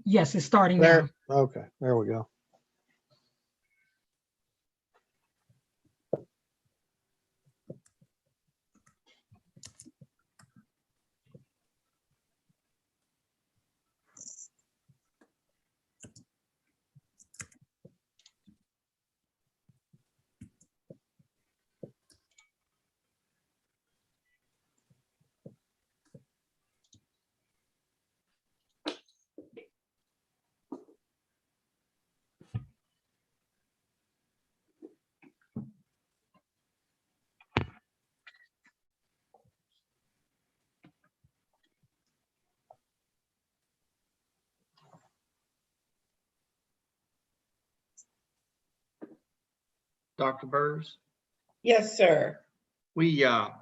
Yes, it's starting now. There, okay, there we go. Dr. Burrs, Yes, sir. we got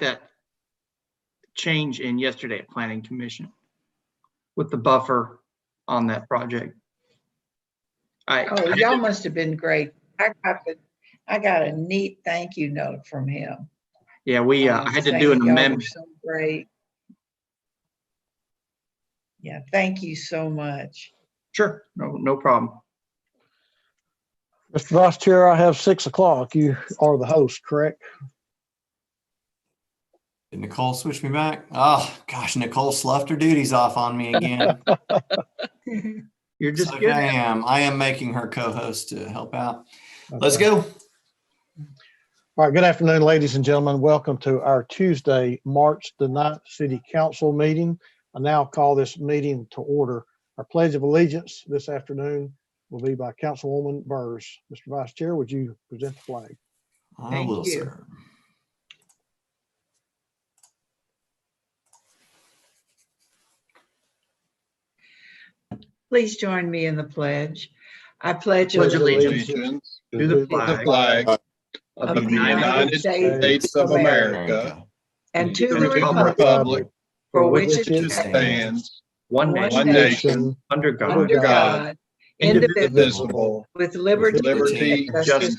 that change in yesterday at Planning Commission with the buffer on that project. Oh, y'all must have been great. I got a neat thank you note from him. Yeah, I had to do an saying y'all were amendment. so great. Yeah, thank you so much. Sure, no problem. Mr. Vice Chair, I have 6 o'clock. You are the host, correct? Did Nicole switch me back? Oh, gosh, Nicole sloughed her duties off on me again. You're just So good. I am making her co-host to help out. Let's Okay. go. All right, good afternoon, ladies and gentlemen. Welcome to our Tuesday, March the 9th City Council meeting. I now call this meeting to order. Our Pledge of Allegiance this afternoon will be by Councilwoman Burrs. Mr. Vice Chair, would you present the flag? I Thank will, you. sir. Please join me in the pledge. I pledge Pledge allegiance allegiance to the flag of the United States of of America and to the republic for which it stands, stands, one one nation, nation, under God, under God, indivisible, indivisible, with liberty liberty and justice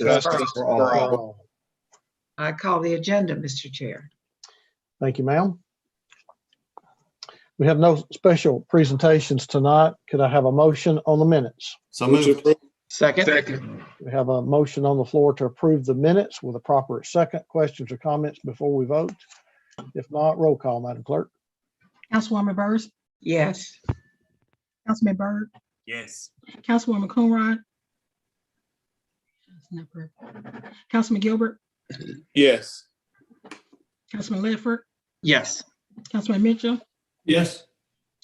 for all. for all. I call the agenda, Mr. Chair. Thank you, ma'am. We have no special presentations tonight. Could I have a motion on the minutes? So moved. Second. We have a motion on the floor to approve the minutes with a proper second. Questions or comments before we vote? If not, roll call, Madam Clerk. Councilwoman Burrs, Yes. Councilman Byrd, Yes. Councilwoman Coonrod. That's not correct. Councilman Gilbert, Yes. Councilman Ledford, Yes. Councilman Mitchell, Yes.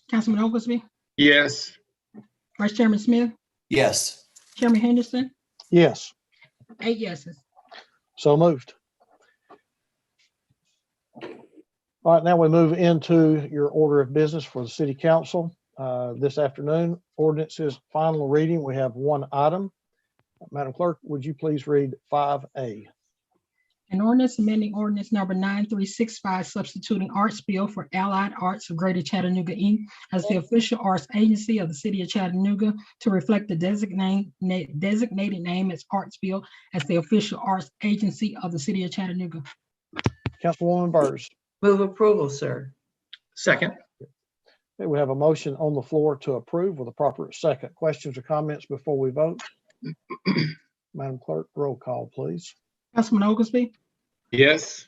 Councilman Oglesby, Yes. Vice Chairman Smith, Yes. Chairman Henderson, Yes, 8 yeses. so moved. All right, now we move into your order of business for the City Council. This afternoon, ordinances final reading. We have one item. Madam Clerk, would you please read 5A? An ordinance amending ordinance number 9365, substituting Artsville for Allied Arts of Greater Chattanooga, Inc. as the official arts agency of the city of Chattanooga to reflect the designated name as Artsville as the official arts agency of the city of Chattanooga. Councilwoman Burrs. Move approval, sir. Second. Okay, we have a motion on the floor to approve with a proper second. Questions or comments before we vote? Madam Clerk, roll call, please. Councilman Oglesby, Yes.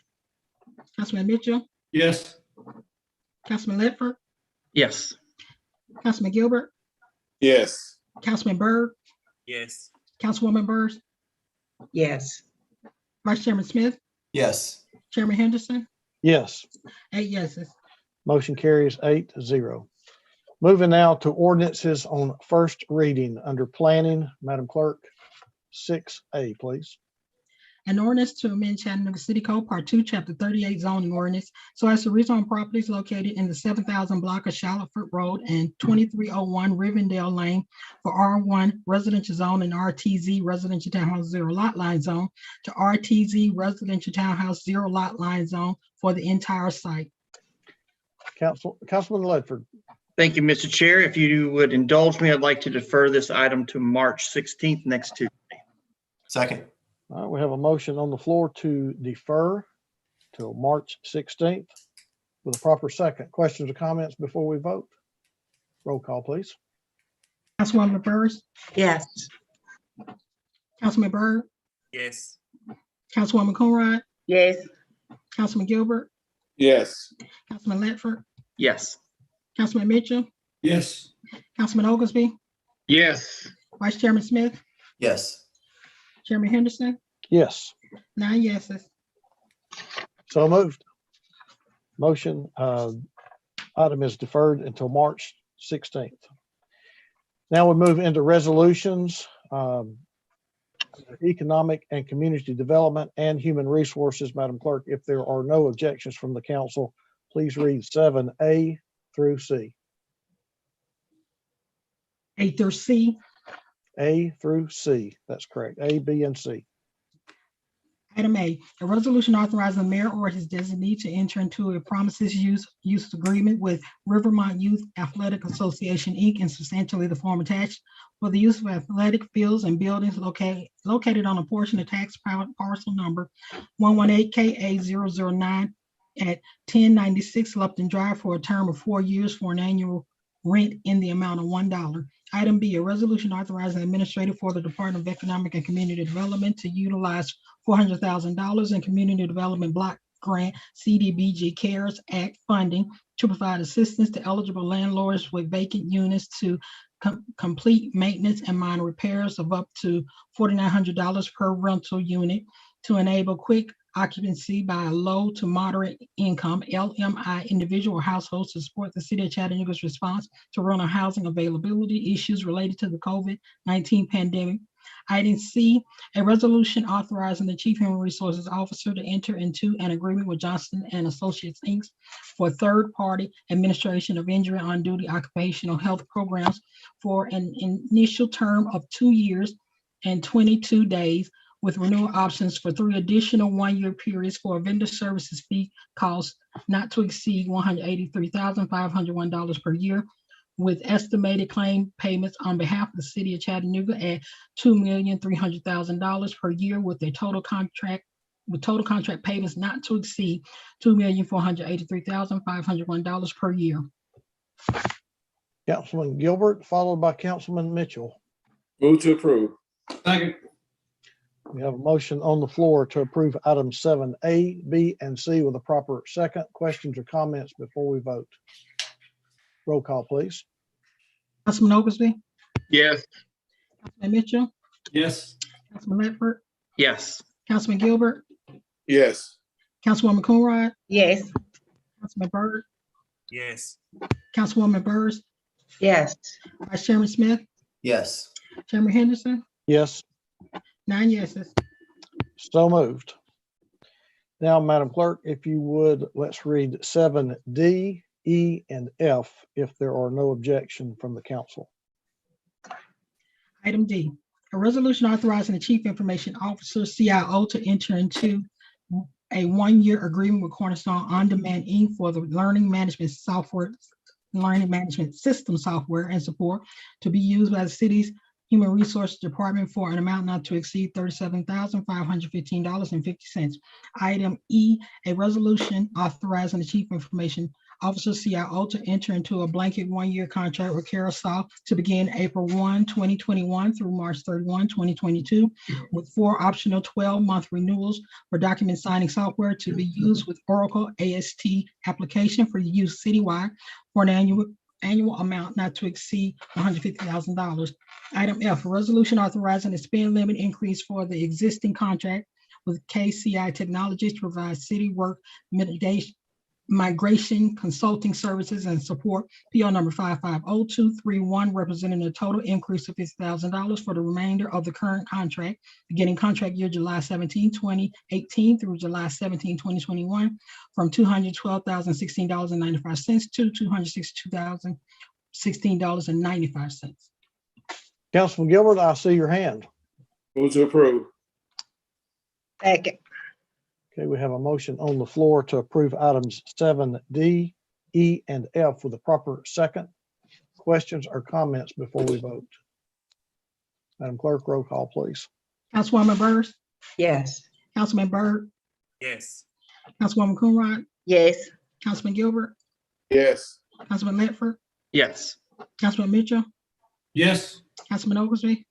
Councilman Mitchell, Yes. Councilman Ledford, Yes. Councilman Gilbert, Yes. Councilman Byrd, Yes. Councilwoman Burrs, Yes. Vice Chairman Smith, Yes. Chairman Henderson, Yes. 8 yeses. Motion carries 8-0. Moving now to ordinances on first reading under planning. Madam Clerk, 6A, please. An ordinance to amend Chattanooga City Code Part 2, Chapter 38 zoning ordinance so as to rezone properties located in the 7,000 block of Charlotteford Road and 2301 Rivendell Lane for R1 residential zone and RTZ residential townhouse zero lot line zone to RTZ residential townhouse zero lot line zone for the entire site. Councilman Ledford. Thank you, Mr. Chair. If you would indulge me, I'd like to defer this item to March 16th, next Tuesday. Second. All right, we have a motion on the floor to defer till March 16th with a proper second. Questions or comments before we vote? Roll call, please. Councilwoman Burrs, Yes. Councilman Byrd, Yes. Councilwoman Coonrod, Yes. Councilman Gilbert, Yes. Councilman Ledford, Yes. Councilman Mitchell, Yes. Councilman Oglesby, Yes. Vice Chairman Smith, Yes. Chairman Henderson, Yes, 9 yeses. so moved. Motion, item is deferred until March 16th. Now we move into resolutions. Economic and Community Development and Human Resources. Madam Clerk, if there are no objections from the council, please read 7A through C. A through C. A through C. That's correct. A, B, and C. Item A resolution authorizing the mayor or his designee to enter into a promises use agreement with Rivermont Youth Athletic Association, Inc. and substantially the form attached for the use of athletic fields and buildings located on a portion of tax parcel number 118KA009 at 1096 Lupton Drive for a term of 4 years for an annual rent in the amount of $1. Item B, a resolution authorizing the administrator for the Department of Economic and Community Development to utilize $400,000 in Community Development Block Grant CDBG CARES Act funding to provide assistance to eligible landlords with vacant units to complete maintenance and minor repairs of up to $4,900 per rental unit to enable quick occupancy by a low to moderate income LMI individual or households to support the city of Chattanooga's response to rental housing availability issues related to the COVID-19 pandemic. Item C, a resolution authorizing the Chief Human Resources Officer to enter into an agreement with Johnson and Associates, Inc. for third-party administration of injury on duty occupational health programs for an initial term of 2 years and 22 days with renewal options for 3 additional 1-year periods for a vendor services fee cost not to exceed $183,501 per year, with estimated claim payments on behalf of the city of Chattanooga at $2,300,000 per year, with total contract payments not to exceed $2,483,501 per year. Councilman Gilbert, followed by Councilman Mitchell. Move to approve. Second. We have a motion on the floor to approve items 7A, B, and C with a proper second. Questions or comments before we vote? Roll call, please. Councilman Oglesby, Yes. Councilman Mitchell, Yes. Councilman Ledford, Yes. Councilman Gilbert, Yes. Councilwoman Coonrod, Yes. Councilman Byrd, Yes. Councilwoman Burrs, Yes. Vice Chairman Smith, Yes. Chairman Henderson, Yes, 9 yeses. so moved. Now, Madam Clerk, if you would, let's read 7D, E, and F if there are no objection from the council. Item D, a resolution authorizing the Chief Information Officer, CIO, to enter into a 1-year agreement with Cornerstone On Demand, Inc. for the learning management system software and support to be used by the city's Human Resources Department for an amount not to exceed $37,515.50. Item E, a resolution authorizing the Chief Information Officer, CIO, to enter into a blanket 1-year contract with Carousel to begin April 1, 2021 through March 31, 2022, with 4 optional 12-month renewals for document signing software to be used with Oracle AST application for use citywide for an annual amount not to exceed $150,000. Item F, a resolution authorizing a spend limit increase for the existing contract with KCI Technologies to provide city work migration consulting services and support, PO number 550231, representing a total increase of $50,000 for the remainder of the current contract, beginning contract year July 17, 2018 through July 17, 2021, from $212,016.95 to $262,016.95. Councilman Gilbert, I see your hand. Move to approve. Second. Okay, we have a motion on the floor to approve items 7D, E, and F with a proper second. Questions or comments before we vote? Madam Clerk, roll call, please. Councilwoman Burrs, Yes. Councilman Byrd, Yes. Councilwoman Coonrod, Yes. Councilman Gilbert, Yes. Councilman Ledford, Yes. Councilman Mitchell, Yes. Councilman Oglesby,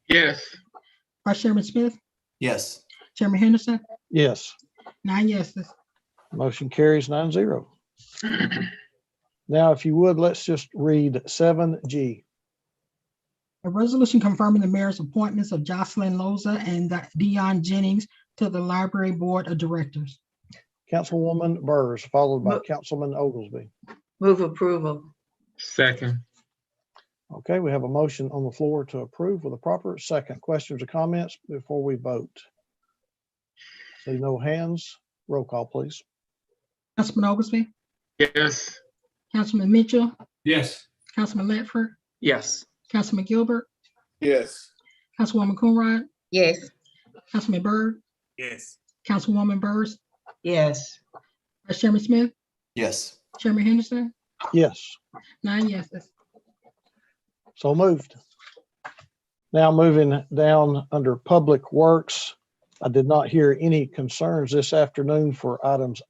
Yes. Vice Chairman Smith, Yes. Chairman Henderson, Yes. 9 yeses. Motion carries 9-0. Now, if you would, let's just read 7G. A resolution confirming the mayor's appointments of Jocelyn Loza and Dion Jennings to the Library Board of Directors. Councilwoman Burrs, followed by Mo- Councilman Oglesby. Move approval. Second. Okay, we have a motion on the floor to approve with a proper second. Questions or comments before we vote? See no hands. Roll call, please. Councilman Oglesby, Yes. Councilman Mitchell, Yes. Councilman Ledford, Yes. Councilman Gilbert, Yes. Councilwoman Coonrod, Yes. Councilman Byrd, Yes. Councilwoman Burrs, Yes. Vice Chairman Smith, Yes. Chairman Henderson, Yes, 9 yeses. so moved. Now moving down under Public Works. I did not hear any concerns this afternoon for items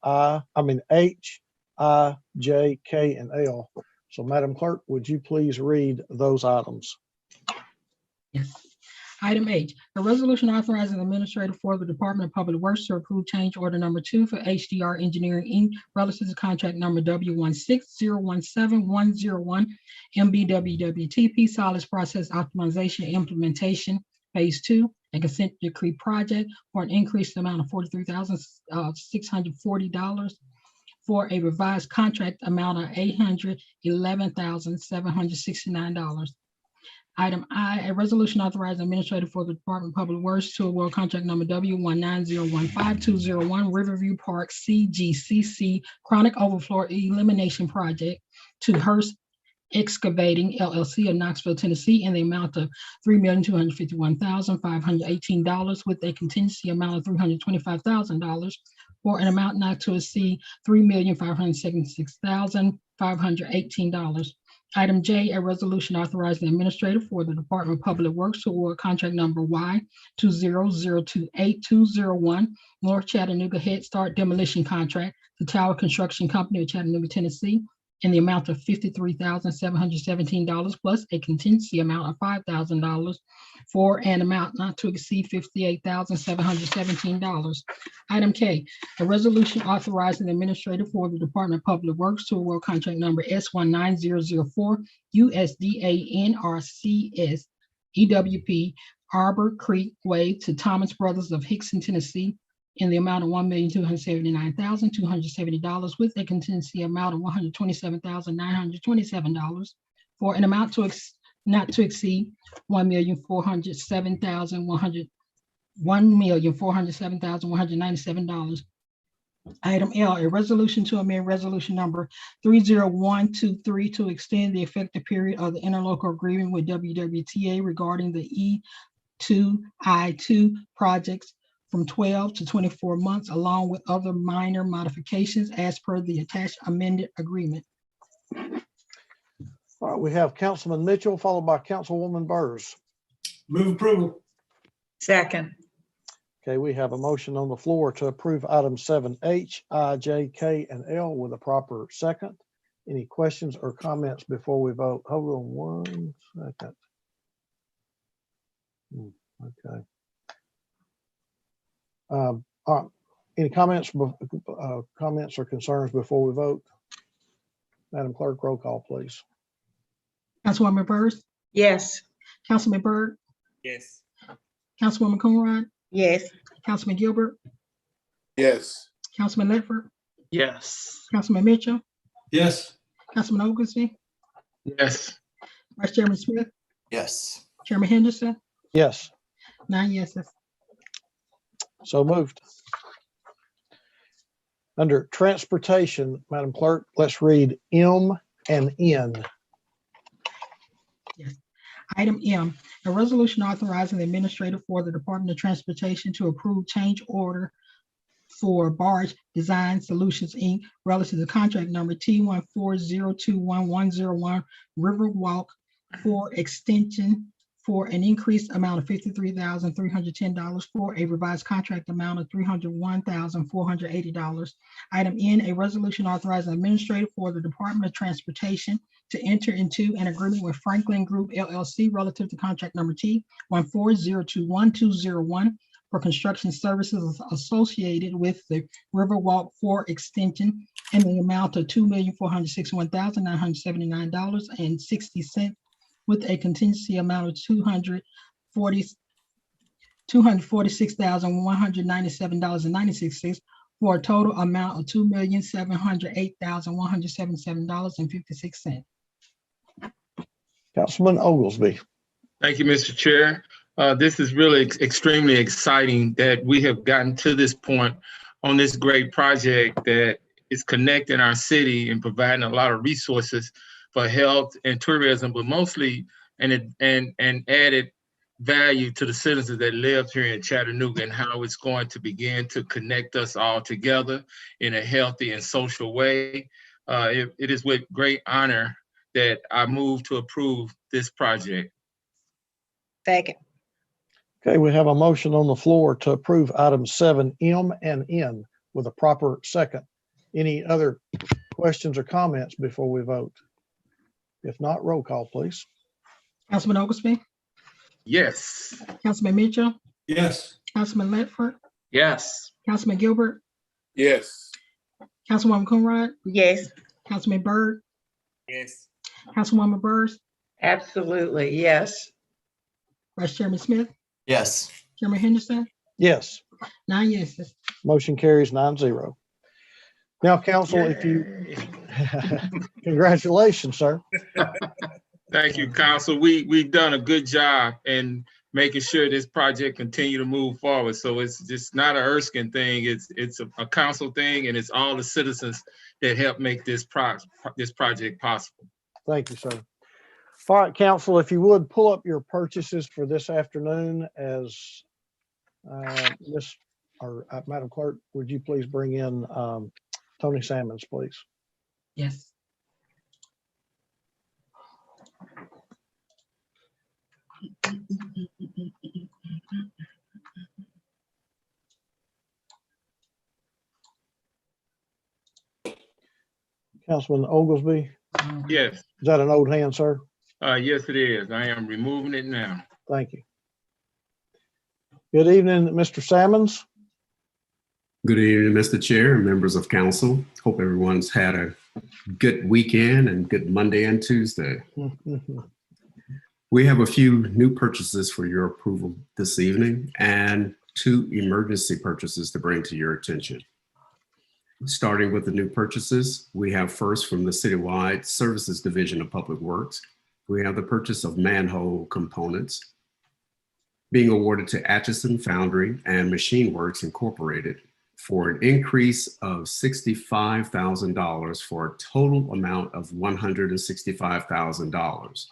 H, I, J, K, and L. So Madam Clerk, would you please read those items? Yes. Item H, a resolution authorizing the administrator for the Department of Public Works to approve change order number 2 for HDR Engineering Inc. relative to contract number W16017-101 MBWWTP Solids Process Optimization Implementation Phase 2 and consent decree project for an increased amount of $43,640 for a revised contract amount of $811,769. Item I, a resolution authorizing administrator for the Department of Public Works to award contract number W19015-201 Riverview Park CGCC Chronic Overflow Elimination Project to Hearst Excavating LLC of Knoxville, Tennessee, in the amount of $3,251,518 with a contingency amount of $325,000 for an amount not to exceed $3,576,518. Item J, a resolution authorizing the administrator for the Department of Public Works to award contract number Y20028-201 North Chattanooga Head Start Demolition Contract to Tower Construction Company of Chattanooga, Tennessee, in the amount of $53,717 plus a contingency amount of $5,000 for an amount not to exceed $58,717. Item K, a resolution authorizing the administrator for the Department of Public Works to award contract number S19004 USDA NRCS EWP Arbor Creek Way to Thomas Brothers of Hickson, Tennessee, in the amount of $1,279,270 with a contingency amount of $127,927 for an amount not to exceed $1,407,197. Item L, a resolution to amend resolution number 30123 to extend the effective period of the interlocal agreement with WWTA regarding the E2I2 projects from 12 to 24 months, along with other minor modifications as per the attached amended agreement. All right, we have Councilman Mitchell, followed by Councilwoman Burrs. Move approval. Second. Okay, we have a motion on the floor to approve items 7H, I, J, K, and L with a proper second. Any questions or comments before we vote? Hold on 1 second. Okay. Any comments or concerns before we vote? Madam Clerk, roll call, please. Councilwoman Burrs, Yes. Councilman Byrd, Yes. Councilwoman Coonrod, Yes. Councilman Gilbert, Yes. Councilman Ledford, Yes. Councilman Mitchell, Yes. Councilman Oglesby, Yes. Vice Chairman Smith, Yes. Chairman Henderson, Yes, 9 yeses. so moved. Under transportation, Madam Clerk, let's read M and N. Item M, a resolution authorizing the administrator for the Department of Transportation to approve change order for Barge Design Solutions, Inc. relative to contract number T14021-101 Riverwalk for extension for an increased amount of $53,310 for a revised contract amount of $301,480. Item N, a resolution authorizing administrator for the Department of Transportation to enter into an agreement with Franklin Group LLC relative to contract number T 14021-201 for construction services associated with the Riverwalk 4 extension in the amount of $2,461,979.60 with a contingency amount of $246,197.96 for a total amount of $2,708,177.56. Councilman Oglesby. Thank you, Mr. Chair. This is really extremely exciting that we have gotten to this point on this great project that is connecting our city and providing a lot of resources for health and tourism, but mostly and added value to the citizens that live here in Chattanooga, and how it's going to begin to connect us all together in a healthy and social way. It is with great honor that I move to approve this project. Second. Okay, we have a motion on the floor to approve items 7M and N with a proper second. Any other questions or comments before we vote? If not, roll call, please. Councilman Oglesby, Yes. Councilman Mitchell, Yes. Councilman Ledford, Yes. Councilman Gilbert, Yes. Councilwoman Coonrod, Yes, Councilman Byrd, Yes. Councilwoman Byrd, absolutely. Yes. Vice Chairman Smith, Yes. Chairman Henderson, Yes, 9 yeses. motion carries 9-0. Now, council, if you, congratulations, sir. Thank you, council. We've done a good job in making sure this project continue to move forward. So it's just not a Erskine thing. It's a council thing, and it's all the citizens that help make this project possible. Thank you, sir. All right, council, if you would pull up your purchases for this afternoon as Madam Clerk, would you please bring in Tony Salmons, please? Yes. Councilman Oglesby, Yes. is that an old hand, sir? Yes, it is. I am removing it now. Thank you. Good evening, Mr. Salmons. Good evening, Mr. Chair and members of council. Hope everyone's had a good weekend and good Monday and Tuesday. We have a few new purchases for your approval this evening and 2 emergency purchases to bring to your attention. Starting with the new purchases, we have first from the Citywide Services Division of Public Works. We have the purchase of manhole components being awarded to Atchison Foundry and Machine Works Incorporated for an increase of $65,000 for a total amount of $165,000.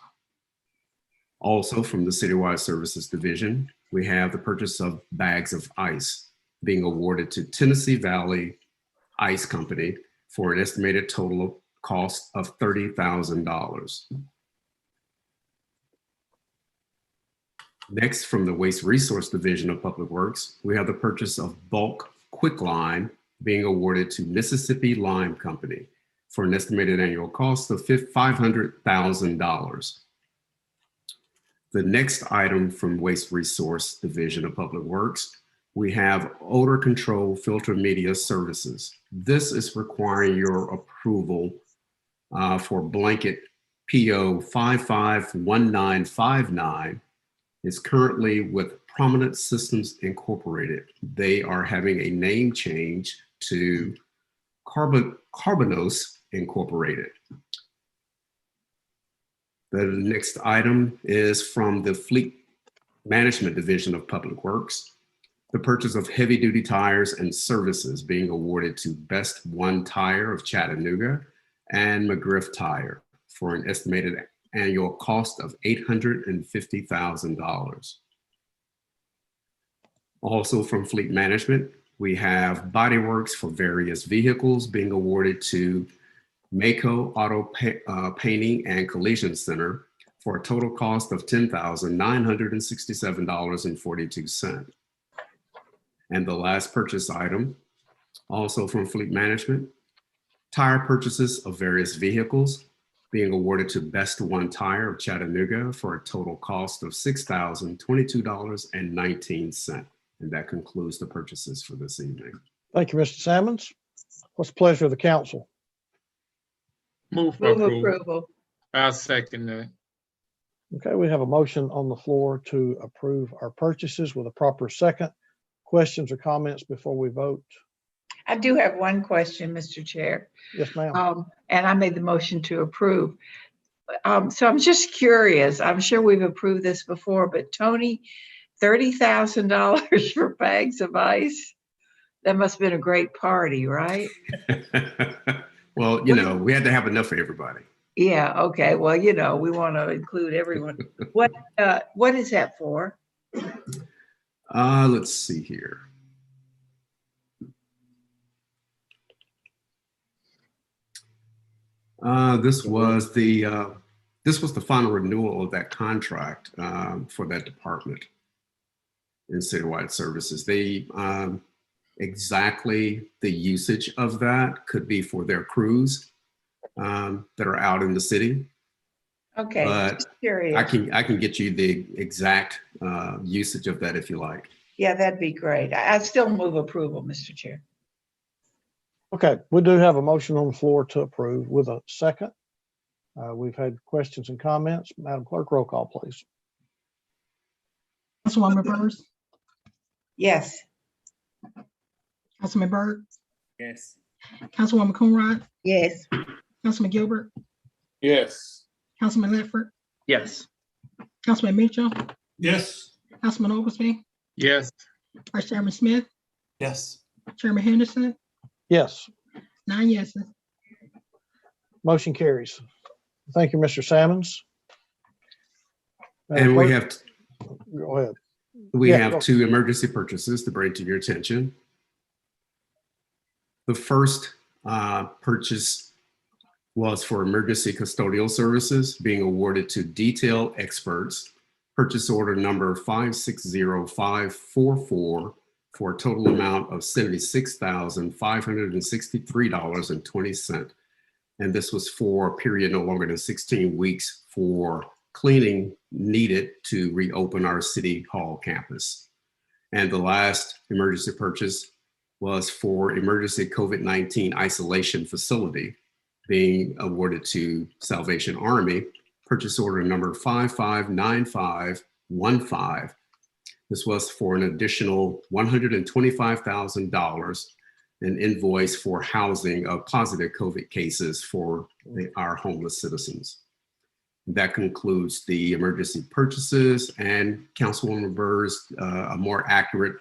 Also from the Citywide Services Division, we have the purchase of bags of ice being awarded to Tennessee Valley Ice Company for an estimated total cost of $30,000. Next, from the Waste Resource Division of Public Works, we have the purchase of bulk quicklime being awarded to Mississippi Lime Company for an estimated annual cost of $500,000. The next item from Waste Resource Division of Public Works, we have odor control filter media services. This is requiring your approval for blanket PO 551959. It's currently with Prominent Systems Incorporated. They are having a name change to Carbonos Incorporated. The next item is from the Fleet Management Division of Public Works. The purchase of heavy-duty tires and services being awarded to Best One Tire of Chattanooga and McGriff Tire for an estimated annual cost of $850,000. Also from Fleet Management, we have body works for various vehicles being awarded to Mako Auto Painting and Collision Center for a total cost of $10,967.42. And the last purchase item, also from Fleet Management, tire purchases of various vehicles being awarded to Best One Tire of Chattanooga for a total cost of $6,022.19. And that concludes the purchases for this evening. Thank you, Mr. Sammons. What's the pleasure of the council? Move for Move approval. approval. I'll second that. Okay, we have a motion on the floor to approve our purchases with a proper second. Questions or comments before we vote? I do have one question, Mr. Chair. Yes, ma'am. And I made the motion to approve. So I'm just curious, I'm sure we've approved this before, but Tony, $30,000 for bags of ice? That must have been a great party, right? Well, you know, we had to have enough for everybody. Yeah, okay. Well, you know, we want to include everyone. What is that for? Let's see here. This was the final renewal of that contract for that department in citywide services. They exactly the usage of that could be for their crews that are out in the city. Okay, But just curious. I can get you the exact usage of that if you like. Yeah, that'd be great. I still move approval, Mr. Chair. Okay, we do have a motion on the floor to approve with a second. We've had questions and comments. Madam Clerk, roll call, please. Councilwoman Byrd, Yes. Councilman Byrd, Yes. Councilwoman Coonrod, Yes. Councilman Gilbert, Yes. Councilman Ledford, Yes. Councilman Mitchell, Yes. Councilman Oglesby, Yes. Vice Chairman Smith, Yes. Chairman Henderson, Yes, 9 yeses. motion carries. Thank you, Mr. Sammons. Madam And we Clerk, have go ahead. We Yeah, have go. 2 emergency purchases to bring to your attention. The first purchase was for emergency custodial services being awarded to Detail Experts, purchase order number 560544 for a total amount of $76,563.20. And this was for a period no longer than 16 weeks for cleaning needed to reopen our City Hall campus. And the last emergency purchase was for emergency COVID-19 isolation facility being awarded to Salvation Army, purchase order number 559515. This was for an additional $125,000, an invoice for housing of positive COVID cases for our homeless citizens. That concludes the emergency purchases, and Councilwoman Byrd's a more accurate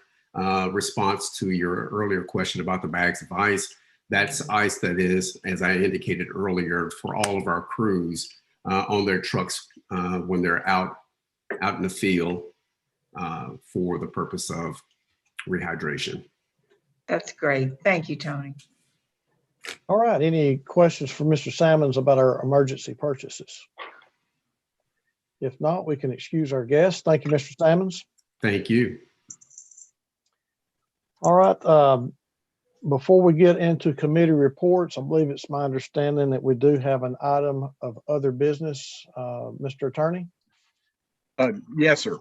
response to your earlier question about the bags of ice. That's ice that is, as I indicated earlier, for all of our crews on their trucks when they're out in the field for the purpose of rehydration. That's great. Thank you, Tony. All right, any questions for Mr. Sammons about our emergency purchases? If not, we can excuse our guests. Thank you, Mr. Sammons. Thank you. All right, before we get into committee reports, I believe it's my understanding that we do have an item of other business. Mr. Attorney? Yes, sir.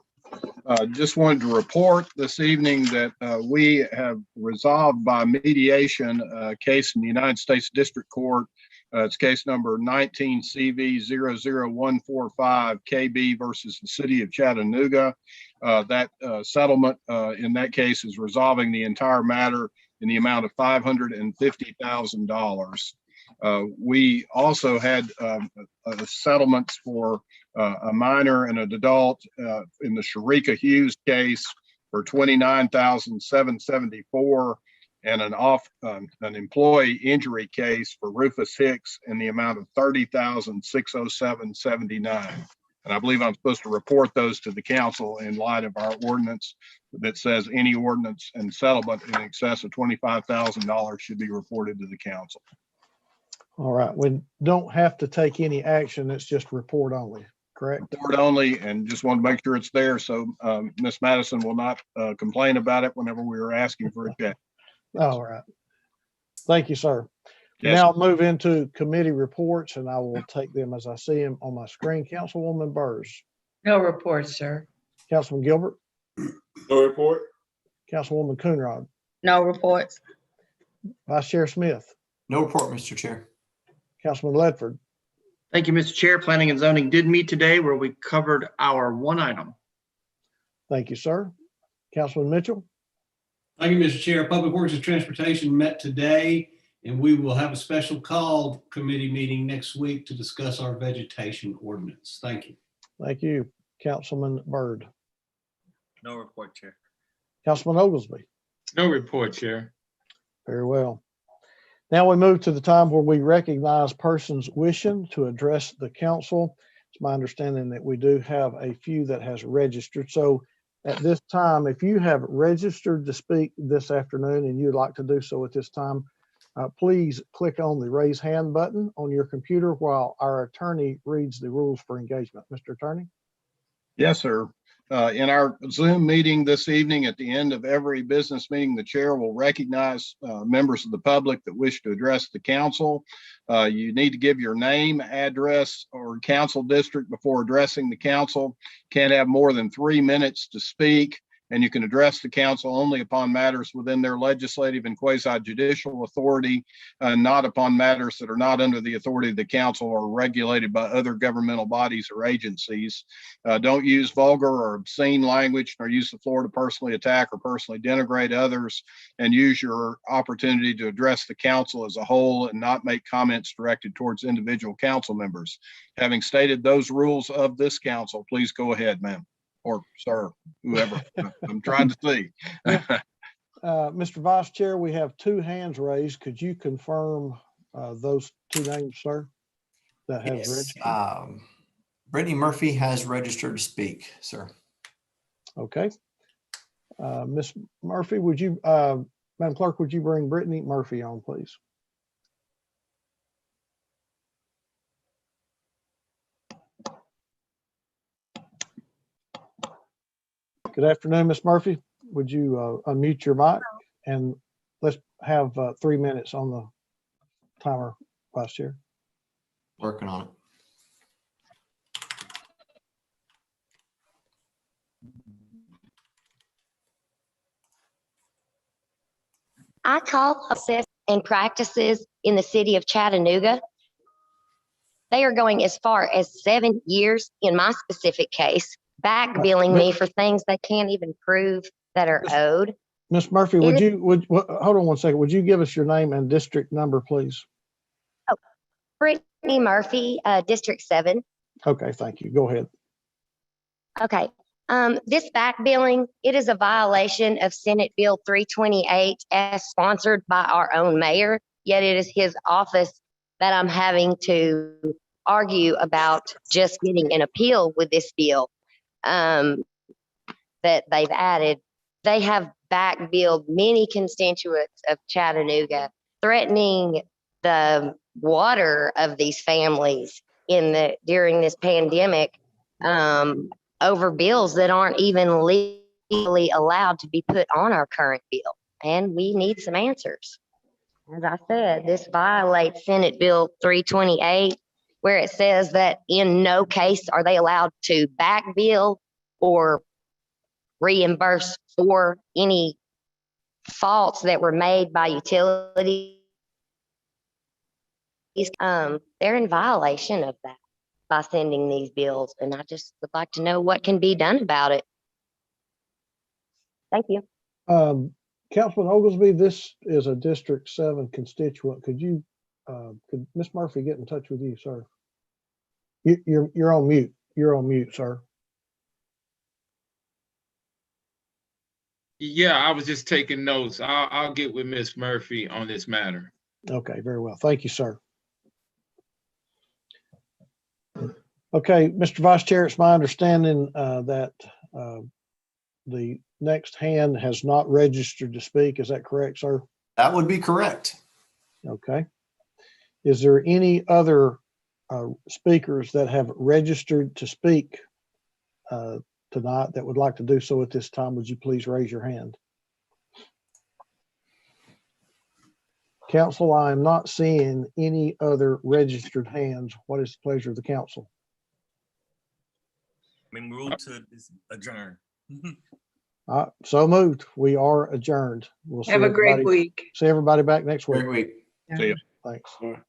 Just wanted to report this evening that we have resolved by mediation a case in the United States District Court. It's case number 19 CV 00145 KB versus the City of Chattanooga. That settlement in that case is resolving the entire matter in the amount of $550,000. We also had settlements for a minor and an adult in the Sharika Hughes case for $29,774, and an employee injury case for Rufus Hicks in the amount of $30,607.79. And I believe I'm supposed to report those to the council in light of our ordinance that says any ordinance and settlement in excess of $25,000 should be reported to the council. All right, we don't have to take any action. It's just report only, correct? Board only, and just want to make sure it's there. So Ms. Madison will not complain about it whenever we were asking for a check. All right. Thank you, sir. Yes, Now I'll move into committee reports and I will take them as I see them on my screen. Councilwoman Burrs, No report, sir. Councilman Gilbert, No report. Councilwoman Coonrod, No reports. Vice Chair Smith, No report, Mr. Chair. Councilman Ledford. Thank you, Mr. Chair. Planning and zoning did meet today where we covered our one item. Thank you, sir. Councilman Mitchell. Thank you, Mr. Chair. Public Works and Transportation met today, and we will have a special call committee meeting next week to discuss our vegetation ordinance. Thank you. Thank you. Councilman Byrd. No report, Chair. Councilman Oglesby. No report, Chair. Very well. Now we move to the time where we recognize persons wishing to address the council. It's my understanding that we do have a few that has registered. So at this time, if you have registered to speak this afternoon and you'd like to do so at this time, please click on the raise hand button on your computer while our attorney reads the rules for engagement. Mr. Attorney? yes, sir. In our Zoom meeting this evening, at the end of every business meeting, the chair will recognize members of the public that wish to address the council. You need to give your name, address, or council district before addressing the council. Can't have more than 3 minutes to speak, and you can address the council only upon matters within their legislative and quasi-judicial authority, not upon matters that are not under the authority of the council or regulated by other governmental bodies or agencies. Don't use vulgar or obscene language, nor use the floor to personally attack or personally denigrate others, and use your opportunity to address the council as a whole and not make comments directed towards individual council members. Having stated those rules of this council, please go ahead, ma'am. Or sir, whoever. I'm trying to see. Mr. Vice Chair, we have 2 hands raised. Could you confirm those 2 names, sir, that have Yes. registered? Brittany Murphy has registered to speak, sir. Okay. Ms. Murphy, would you, Madam Clerk, would you bring Brittany Murphy on, please? Good afternoon, Ms. Murphy. Would you unmute your mic and let's have 3 minutes on the timer, Vice Chair. Working on it. I call process and practices in the city of Chattanooga. They are going as far as 7 years in my specific case, back billing me for things they can't even prove that are owed. Ms. Murphy, hold on one second. Would you give us your name and district number, please? Oh, Brittany Murphy, District 7. Okay, thank you. Go ahead. Okay. This back billing, it is a violation of Senate Bill 328 as sponsored by our own mayor, yet it is his office that I'm having to argue about just getting an appeal with this bill that they've added. They have back billed many constituents of Chattanooga, threatening the water of these families during this pandemic over bills that aren't even legally allowed to be put on our current bill. And we need some answers. As I said, this violates Senate Bill 328, where it says that in no case are they allowed to back bill or reimburse for any faults that were made by utilities. They're in violation of that by sending these bills, and I just would like to know what can be done about it. Thank you. Councilman Oglesby, this is a District 7 constituent. Could Ms. Murphy get in touch with you, sir? You're on mute. You're on mute, sir. Yeah, I was just taking notes. I'll get with Ms. Murphy on this matter. Okay, very well. Thank you, sir. Okay, Mr. Vice Chair, it's my understanding that the next hand has not registered to speak. Is that correct, sir? That would be correct. Okay. Is there any other speakers that have registered to speak tonight that would like to do so at this time, would you please raise your hand? Council, I am not seeing any other registered hands. What is the pleasure of the council? I mean, move to adjourn. So moved. We are adjourned. We'll see Have a great everybody- week. See everybody back next week. Great week. See ya. Thanks.